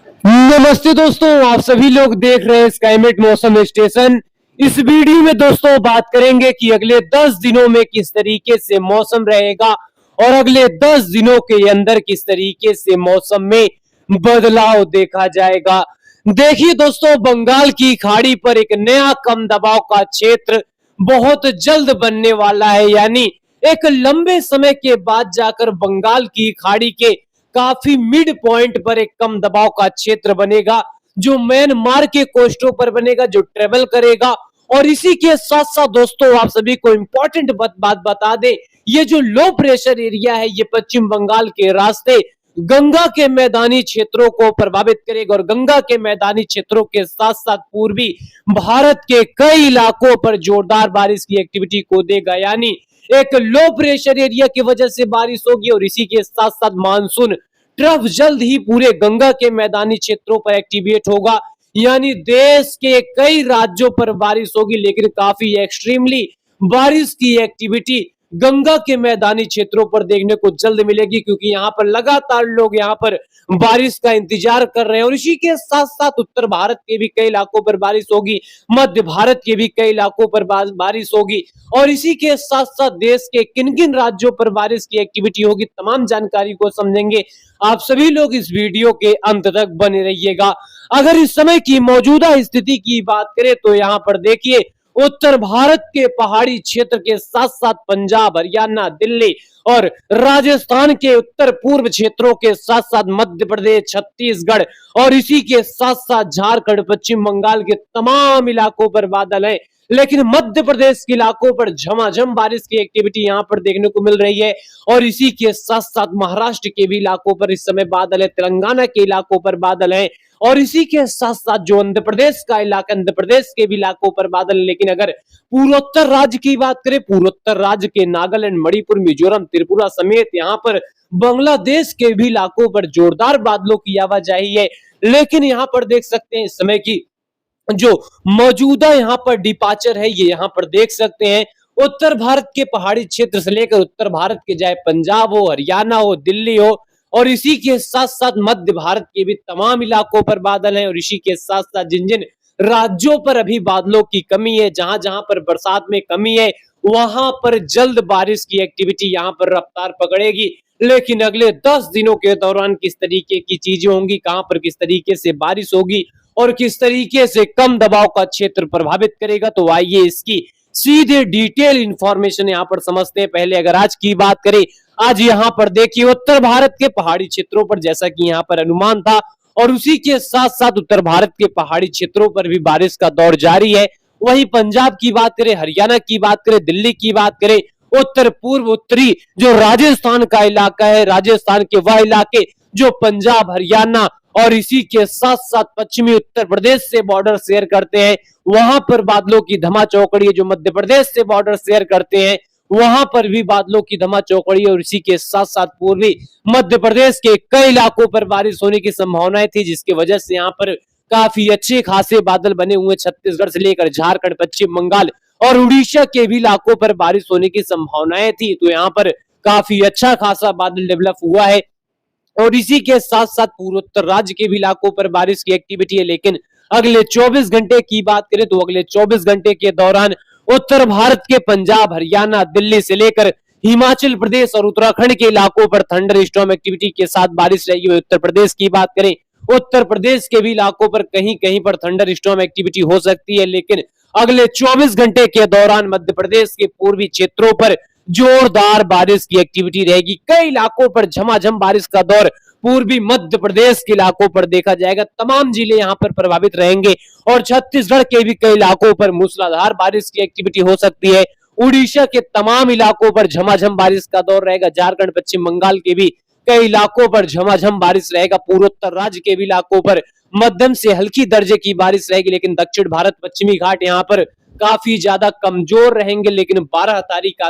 नमस्ते दोस्तों, आप सभी लोग देख रहे हैं स्काईमेट मौसम स्टेशन। इस वीडियो में दोस्तों बात करेंगे कि अगले 10 दिनों में किस तरीके से मौसम रहेगा और अगले 10 दिनों के अंदर किस तरीके से मौसम में बदलाव देखा जाएगा। देखिए दोस्तों, बंगाल की खाड़ी पर एक नया कम दबाव का क्षेत्र बहुत जल्द बनने वाला है, यानी एक लंबे समय के बाद जाकर बंगाल की खाड़ी के काफी मिड पॉइंट पर एक कम दबाव का क्षेत्र बनेगा, जो म्यांमार के कोस्टों पर बनेगा, जो ट्रेवल करेगा। और इसी के साथ साथ दोस्तों, आप सभी को इंपॉर्टेंट बात बता दें, ये जो लो प्रेशर एरिया है, ये पश्चिम बंगाल के रास्ते गंगा के मैदानी क्षेत्रों को प्रभावित करेगा और गंगा के मैदानी क्षेत्रों के साथ साथ पूर्वी भारत के कई इलाकों पर जोरदार बारिश की एक्टिविटी को देगा। यानी एक लो प्रेशर एरिया की वजह से बारिश होगी और इसी के साथ साथ मानसून ट्रफ जल्द ही पूरे गंगा के मैदानी क्षेत्रों पर एक्टिवेट होगा। यानी देश के कई राज्यों पर बारिश होगी, लेकिन काफी एक्सट्रीमली बारिश की एक्टिविटी गंगा के मैदानी क्षेत्रों पर देखने को जल्द मिलेगी, क्योंकि यहाँ पर लगातार लोग यहाँ पर बारिश का इंतजार कर रहे हैं। और इसी के साथ साथ उत्तर भारत के भी कई इलाकों पर बारिश होगी, मध्य भारत के भी कई इलाकों पर बारिश होगी और इसी के साथ साथ देश के किन किन राज्यों पर बारिश की एक्टिविटी होगी, तमाम जानकारी को समझेंगे। आप सभी लोग इस वीडियो के अंत तक बने रहिएगा। अगर इस समय की मौजूदा स्थिति की बात करें तो यहाँ पर देखिए, उत्तर भारत के पहाड़ी क्षेत्र के साथ साथ पंजाब, हरियाणा, दिल्ली और राजस्थान के उत्तर पूर्व क्षेत्रों के साथ साथ मध्य प्रदेश, छत्तीसगढ़ और इसी के साथ साथ झारखंड, पश्चिम बंगाल के तमाम इलाकों पर बादल है। लेकिन मध्य प्रदेश के इलाकों पर झमाझम बारिश की एक्टिविटी यहाँ पर देखने को मिल रही है और इसी के साथ साथ महाराष्ट्र के भी इलाकों पर इस समय बादल है, तेलंगाना के इलाकों पर बादल है और इसी के साथ साथ जो आंध्र प्रदेश का इलाका, आंध्र प्रदेश के भी इलाकों पर बादल। लेकिन अगर पूर्वोत्तर राज्य की बात करें, पूर्वोत्तर राज्य के नागालैंड, मणिपुर, मिजोरम, त्रिपुरा समेत यहाँ पर बांग्लादेश के भी इलाकों पर जोरदार बादलों की आवाजाही है। लेकिन यहाँ पर देख सकते हैं इस समय की जो मौजूदा यहाँ पर डिपार्चर है, ये यहाँ पर देख सकते हैं उत्तर भारत के पहाड़ी क्षेत्र से लेकर उत्तर भारत के, चाहे पंजाब हो, हरियाणा हो, दिल्ली हो और इसी के साथ साथ मध्य भारत के भी तमाम इलाकों पर बादल हैं। और इसी के साथ साथ जिन जिन राज्यों पर अभी बादलों की कमी है, जहां जहां पर बरसात में कमी है, वहां पर जल्द बारिश की एक्टिविटी यहाँ पर रफ्तार पकड़ेगी। लेकिन अगले 10 दिनों के दौरान किस तरीके की चीजें होंगी, कहां पर किस तरीके से बारिश होगी और किस तरीके से कम दबाव का क्षेत्र प्रभावित करेगा, तो आइए इसकी सीधे डिटेल इंफॉर्मेशन यहाँ पर समझते हैं। पहले अगर आज की बात करें, आज यहाँ पर देखिए उत्तर भारत के पहाड़ी क्षेत्रों पर जैसा कि यहाँ पर अनुमान था और उसी के साथ साथ उत्तर भारत के पहाड़ी क्षेत्रों पर भी बारिश का दौर जारी है। वहीं पंजाब की बात करें, हरियाणा की बात करें, दिल्ली की बात करें, उत्तर पूर्व उत्तरी जो राजस्थान का इलाका है, राजस्थान के वह इलाके जो पंजाब, हरियाणा और इसी के साथ साथ पश्चिमी उत्तर प्रदेश से बॉर्डर शेयर करते हैं, वहां पर बादलों की धमा चौकड़ी है। जो मध्य प्रदेश से बॉर्डर शेयर करते हैं, वहां पर भी बादलों की धमा चौकड़ी और इसी के साथ साथ पूर्वी मध्य प्रदेश के कई इलाकों पर बारिश होने की संभावनाएं थी, जिसकी वजह से यहाँ पर काफी अच्छे खासे बादल बने हुए। छत्तीसगढ़ से लेकर झारखंड, पश्चिम बंगाल और उड़ीसा के भी इलाकों पर बारिश होने की संभावनाएं थी, तो यहाँ पर काफी अच्छा खासा बादल डेवलप हुआ है। और इसी के साथ साथ पूर्वोत्तर राज्य के भी इलाकों पर बारिश की एक्टिविटी है। लेकिन अगले 24 घंटे की बात करें तो अगले 24 घंटे के दौरान उत्तर भारत के पंजाब, हरियाणा, दिल्ली से लेकर हिमाचल प्रदेश और उत्तराखंड के इलाकों पर थंडर स्टॉर्म एक्टिविटी के साथ बारिश रहेगी। उत्तर प्रदेश की बात करें, उत्तर प्रदेश के भी इलाकों पर कहीं कहीं पर थंडर स्टॉर्म एक्टिविटी हो सकती है। लेकिन अगले 24 घंटे के दौरान मध्य प्रदेश के पूर्वी क्षेत्रों पर जोरदार बारिश की एक्टिविटी रहेगी। कई इलाकों पर झमाझम बारिश का दौर पूर्वी मध्य प्रदेश के इलाकों पर देखा जाएगा। तमाम जिले यहाँ पर प्रभावित रहेंगे और छत्तीसगढ़ के भी कई इलाकों पर मूसलाधार बारिश की एक्टिविटी हो सकती है। उड़ीसा के तमाम इलाकों पर झमाझम बारिश का दौर रहेगा। झारखंड, पश्चिम बंगाल के भी कई इलाकों पर झमाझम बारिश रहेगा। पूर्वोत्तर राज्य के भी इलाकों पर मध्यम से हल्की दर्जे की बारिश रहेगी। लेकिन दक्षिण भारत, पश्चिमी घाट यहाँ पर काफी ज्यादा कमजोर रहेंगे। लेकिन 12 तारीख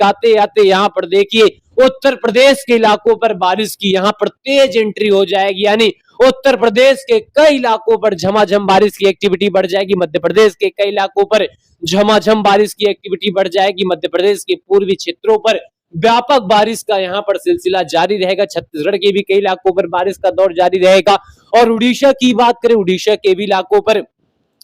आते आते यहाँ पर देखिए उत्तर प्रदेश के इलाकों पर बारिश की यहाँ पर तेज एंट्री हो जाएगी। यानी उत्तर प्रदेश के कई इलाकों पर झमाझम बारिश की एक्टिविटी बढ़ जाएगी। मध्य प्रदेश के कई इलाकों पर झमाझम बारिश की एक्टिविटी बढ़ जाएगी। मध्य प्रदेश के पूर्वी क्षेत्रों पर व्यापक बारिश का यहाँ पर सिलसिला जारी रहेगा। छत्तीसगढ़ के भी कई इलाकों पर बारिश का दौर जारी रहेगा। और उड़ीसा की बात करें, उड़ीसा के भी इलाकों पर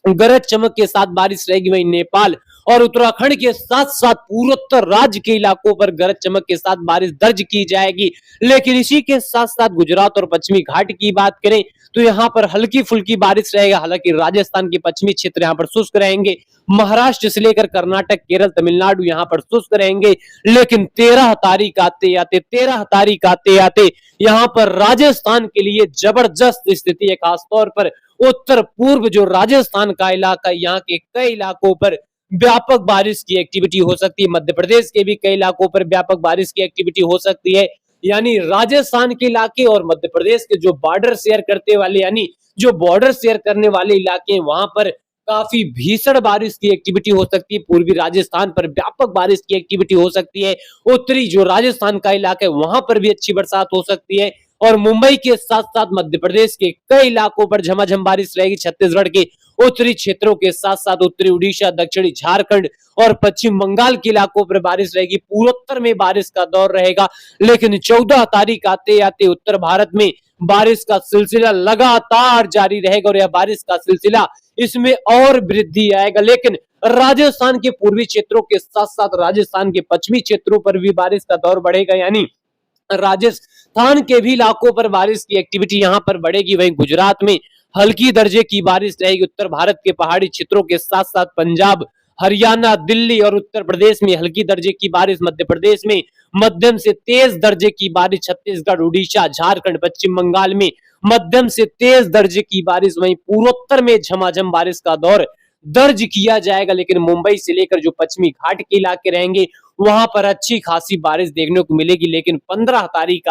गरज चमक के साथ बारिश रहेगी। वहीं नेपाल और उत्तराखंड के साथ साथ पूर्वोत्तर राज्य के इलाकों पर गरज चमक के साथ बारिश दर्ज की जाएगी। लेकिन इसी के साथ साथ गुजरात और पश्चिमी घाट की बात करें तो यहाँ पर हल्की फुल्की बारिश रहेगा। हालांकि राजस्थान के पश्चिमी क्षेत्र यहाँ पर शुष्क रहेंगे। महाराष्ट्र से लेकर कर्नाटक, केरल, तमिलनाडु यहाँ पर शुष्क रहेंगे। लेकिन 13 तारीख आते आते यहाँ पर राजस्थान के लिए जबरदस्त स्थिति है। खासतौर पर उत्तर पूर्व जो राजस्थान का इलाका, यहाँ के कई इलाकों पर व्यापक बारिश की एक्टिविटी हो सकती है। मध्य प्रदेश के भी कई इलाकों पर व्यापक बारिश की एक्टिविटी हो सकती है। यानी राजस्थान के इलाके और मध्य प्रदेश के जो बॉर्डर शेयर करते वाले, यानी जो बॉर्डर शेयर करने वाले इलाके हैं, वहां पर काफी भीषण बारिश की एक्टिविटी हो सकती है। पूर्वी राजस्थान पर व्यापक बारिश की एक्टिविटी हो सकती है। उत्तरी जो राजस्थान का इलाका है वहां पर भी अच्छी बरसात हो सकती है। और मुंबई के साथ साथ मध्य प्रदेश के कई इलाकों पर झमाझम बारिश रहेगी। छत्तीसगढ़ के उत्तरी क्षेत्रों के साथ साथ उत्तरी उड़ीसा, दक्षिणी झारखंड और पश्चिम बंगाल के इलाकों पर बारिश रहेगी। पूर्वोत्तर में बारिश का दौर रहेगा। लेकिन 14 तारीख आते आते उत्तर भारत में बारिश का सिलसिला लगातार जारी रहेगा और यह बारिश का सिलसिला इसमें और वृद्धि आएगा। लेकिन राजस्थान के पूर्वी क्षेत्रों के साथ साथ राजस्थान के पश्चिमी क्षेत्रों पर भी बारिश का दौर बढ़ेगा। यानी राजस्थान के भी इलाकों पर बारिश की एक्टिविटी यहाँ पर बढ़ेगी। वहीं गुजरात में हल्की दर्जे की बारिश रहेगी। उत्तर भारत के पहाड़ी क्षेत्रों के साथ साथ पंजाब, हरियाणा, दिल्ली और उत्तर प्रदेश में हल्की दर्जे की बारिश। मध्य प्रदेश में मध्यम से तेज दर्जे की बारिश। छत्तीसगढ़, उड़ीसा, झारखंड, पश्चिम बंगाल में मध्यम से तेज दर्जे की बारिश। वहीं पूर्वोत्तर में झमाझम बारिश का दौर दर्ज किया जाएगा। लेकिन मुंबई से लेकर जो पश्चिमी घाट के इलाके रहेंगे वहां पर अच्छी खासी बारिश देखने को मिलेगी। लेकिन 15 तारीख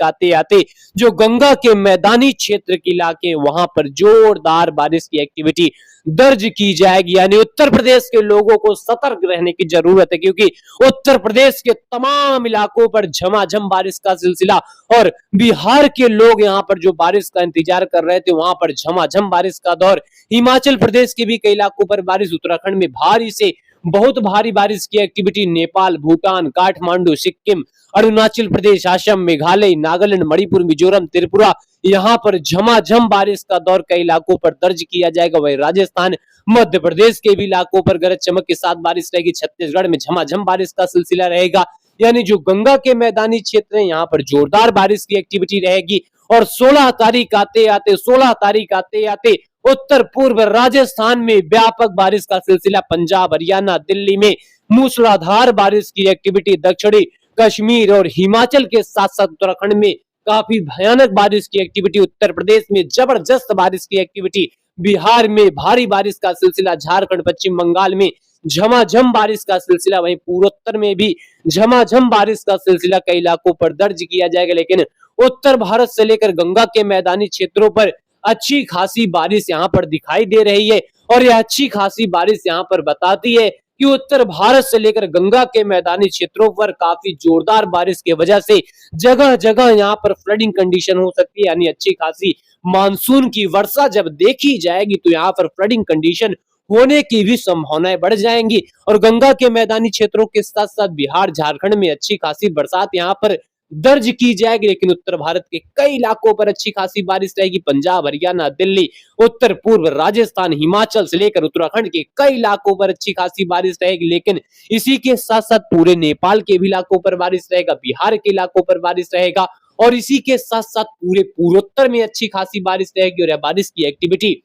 आते आते जो गंगा के मैदानी क्षेत्र के इलाके वहां पर जोरदार बारिश की एक्टिविटी दर्ज की जाएगी। यानी उत्तर प्रदेश के लोगों को सतर्क रहने की जरूरत है, क्योंकि उत्तर प्रदेश के तमाम इलाकों पर झमाझम बारिश का सिलसिला और बिहार के लोग यहाँ पर जो बारिश का इंतजार कर रहे थे वहां पर झमाझम बारिश का दौर। हिमाचल प्रदेश के भी कई इलाकों पर बारिश। उत्तराखंड में भारी से बहुत भारी बारिश की एक्टिविटी। नेपाल, भूटान, काठमांडू, सिक्किम, अरुणाचल प्रदेश, असम, मेघालय, नागालैंड, मणिपुर, मिजोरम, त्रिपुरा, यहाँ पर झमाझम बारिश का दौर कई इलाकों पर दर्ज किया जाएगा। वही राजस्थान, मध्य प्रदेश के भी इलाकों पर गरज चमक के साथ बारिश रहेगी। छत्तीसगढ़ में झमाझम बारिश का सिलसिला रहेगा। यानी जो गंगा के मैदानी क्षेत्र है यहाँ पर जोरदार बारिश की एक्टिविटी रहेगी। और 16 तारीख आते आते उत्तर पूर्व राजस्थान में व्यापक बारिश का सिलसिला। पंजाब, हरियाणा, दिल्ली में मूसलाधार बारिश की एक्टिविटी। दक्षिणी कश्मीर और हिमाचल के साथ साथ उत्तराखंड में काफी भयानक बारिश की एक्टिविटी। उत्तर प्रदेश में जबरदस्त बारिश की एक्टिविटी। बिहार में भारी बारिश का सिलसिला। झारखंड, पश्चिम बंगाल में झमाझम बारिश का सिलसिला। वहीं पूर्वोत्तर में भी झमाझम बारिश का सिलसिला कई इलाकों पर दर्ज किया जाएगा। लेकिन उत्तर भारत से लेकर गंगा के मैदानी क्षेत्रों पर अच्छी खासी बारिश यहाँ पर दिखाई दे रही है। और यह अच्छी खासी बारिश यहाँ पर बताती है कि उत्तर भारत से लेकर गंगा के मैदानी क्षेत्रों पर काफी जोरदार बारिश की वजह से जगह जगह यहाँ पर फ्लडिंग कंडीशन हो सकती है। यानी अच्छी खासी मानसून की वर्षा जब देखी जाएगी तो यहाँ पर फ्लडिंग कंडीशन होने की भी संभावनाएं बढ़ जाएंगी। और गंगा के मैदानी क्षेत्रों के साथ साथ बिहार, झारखंड में अच्छी खासी बरसात यहाँ पर दर्ज की जाएगी। लेकिन उत्तर भारत के कई इलाकों पर अच्छी खासी बारिश रहेगी। पंजाब, हरियाणा, दिल्ली, उत्तर पूर्व राजस्थान, हिमाचल से लेकर उत्तराखंड के कई इलाकों पर अच्छी खासी बारिश रहेगी। लेकिन इसी के साथ साथ पूरे नेपाल के भी इलाकों पर बारिश रहेगा, बिहार के इलाकों पर बारिश रहेगा। और इसी के साथ साथ पूरे पूर्वोत्तर में अच्छी खासी बारिश रहेगी। और यह बारिश की एक्टिविटी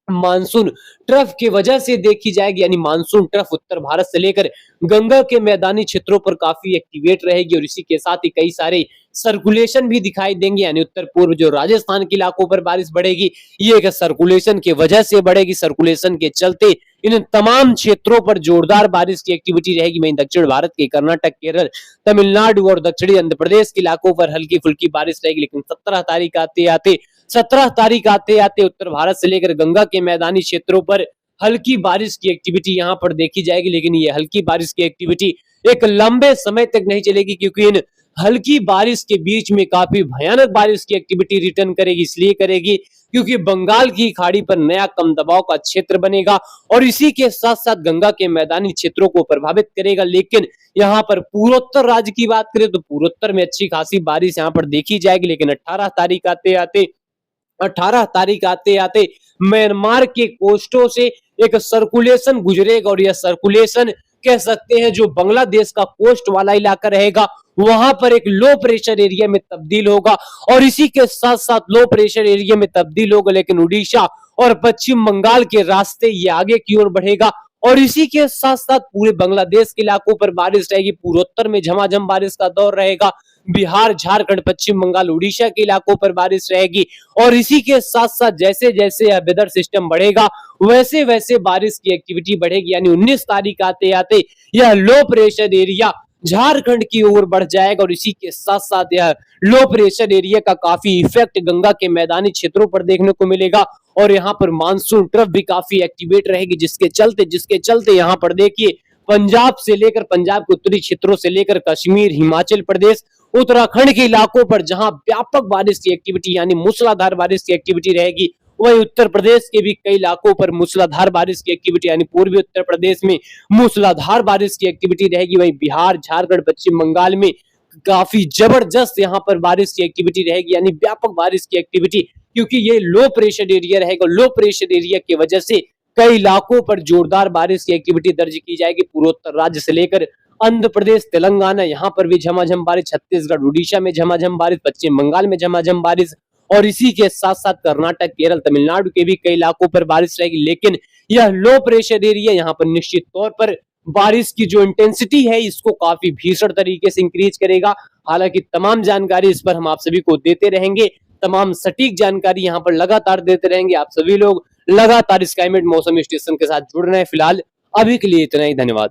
मानसून ट्रफ की वजह से देखी जाएगी। यानी मानसून ट्रफ उत्तर भारत से लेकर गंगा के मैदानी क्षेत्रों पर काफी एक्टिवेट रहेगी। और इसी के साथ ही कई सारे सर्कुलेशन भी दिखाई देंगे। यानी उत्तर पूर्व जो राजस्थान के इलाकों पर बारिश बढ़ेगी, ये एक सर्कुलेशन की वजह से बढ़ेगी। सर्कुलेशन के चलते इन तमाम क्षेत्रों पर जोरदार बारिश की एक्टिविटी रहेगी। वहीं दक्षिण भारत के कर्नाटक, केरल, तमिलनाडु और दक्षिणी आंध्र प्रदेश के इलाकों पर हल्की फुल्की बारिश रहेगी। लेकिन 17 तारीख आते आते उत्तर भारत से लेकर गंगा के मैदानी क्षेत्रों पर हल्की बारिश की एक्टिविटी यहाँ पर देखी जाएगी। लेकिन ये हल्की बारिश की एक्टिविटी एक लंबे समय तक नहीं चलेगी, क्योंकि इन हल्की बारिश के बीच में काफी भयानक बारिश की एक्टिविटी रिटर्न करेगी। इसलिए करेगी क्योंकि बंगाल की खाड़ी पर नया कम दबाव का क्षेत्र बनेगा और इसी के साथ साथ गंगा के मैदानी क्षेत्रों को प्रभावित करेगा। लेकिन यहाँ पर पूर्वोत्तर राज्य की बात करें तो पूर्वोत्तर में अच्छी खासी बारिश यहाँ पर देखी जाएगी। लेकिन 18 तारीख आते आते म्यांमार के कोस्टों से एक सर्कुलेशन गुजरेगा और यह सर्कुलेशन कह सकते हैं जो बांग्लादेश का कोस्ट वाला इलाका रहेगा वहां पर एक लो प्रेशर एरिया में तब्दील होगा और इसी के साथ साथ लो प्रेशर एरिया में तब्दील होगा। लेकिन उड़ीसा और पश्चिम बंगाल के रास्ते ये आगे की ओर बढ़ेगा और इसी के साथ साथ पूरे बांग्लादेश के इलाकों पर बारिश रहेगी। पूर्वोत्तर में झमाझम बारिश का दौर रहेगा। बिहार, झारखंड, पश्चिम बंगाल, उड़ीसा के इलाकों पर बारिश रहेगी और इसी के साथ साथ जैसे जैसे यह वेदर सिस्टम बढ़ेगा वैसे वैसे बारिश की एक्टिविटी बढ़ेगी। यानी 19 तारीख आते आते यह लो प्रेशर एरिया झारखंड की ओर बढ़ जाएगा और इसी के साथ साथ यह लो प्रेशर एरिया का काफी इफेक्ट गंगा के मैदानी क्षेत्रों पर देखने को मिलेगा और यहाँ पर मानसून ट्रफ भी काफी एक्टिवेट रहेगी जिसके चलते यहाँ पर देखिए पंजाब से लेकर पंजाब के उत्तरी क्षेत्रों से लेकर कश्मीर, हिमाचल प्रदेश, उत्तराखंड के इलाकों पर जहां व्यापक बारिश की एक्टिविटी यानी मूसलाधार बारिश की एक्टिविटी रहेगी वहीं उत्तर प्रदेश के भी कई इलाकों पर मूसलाधार बारिश की एक्टिविटी यानी पूर्वी उत्तर प्रदेश में मूसलाधार बारिश की एक्टिविटी रहेगी। वहीं बिहार, झारखंड, पश्चिम बंगाल में काफी जबरदस्त यहाँ पर बारिश की एक्टिविटी रहेगी यानी व्यापक बारिश की एक्टिविटी क्योंकि ये लो प्रेशर एरिया रहेगा। लो प्रेशर एरिया की वजह से कई इलाकों पर जोरदार बारिश की एक्टिविटी दर्ज की जाएगी। पूर्वोत्तर राज्य से लेकर आंध्र प्रदेश, तेलंगाना यहाँ पर भी झमाझम बारिश, छत्तीसगढ़, उड़ीसा में झमाझम बारिश, पश्चिम बंगाल में झमाझम बारिश और इसी के साथ साथ कर्नाटक, केरल, तमिलनाडु के भी कई इलाकों पर बारिश रहेगी। लेकिन यह लो प्रेशर एरिया यहाँ पर निश्चित तौर पर बारिश की जो इंटेंसिटी है इसको काफी भीषण तरीके से इंक्रीज करेगा। हालांकि तमाम जानकारी इस पर हम आप सभी को देते रहेंगे, तमाम सटीक जानकारी यहाँ पर लगातार देते रहेंगे। आप सभी लोग लगातार स्काईमेट मौसम स्टेशन के साथ जुड़ रहे हैं। फिलहाल अभी के लिए इतना ही, धन्यवाद।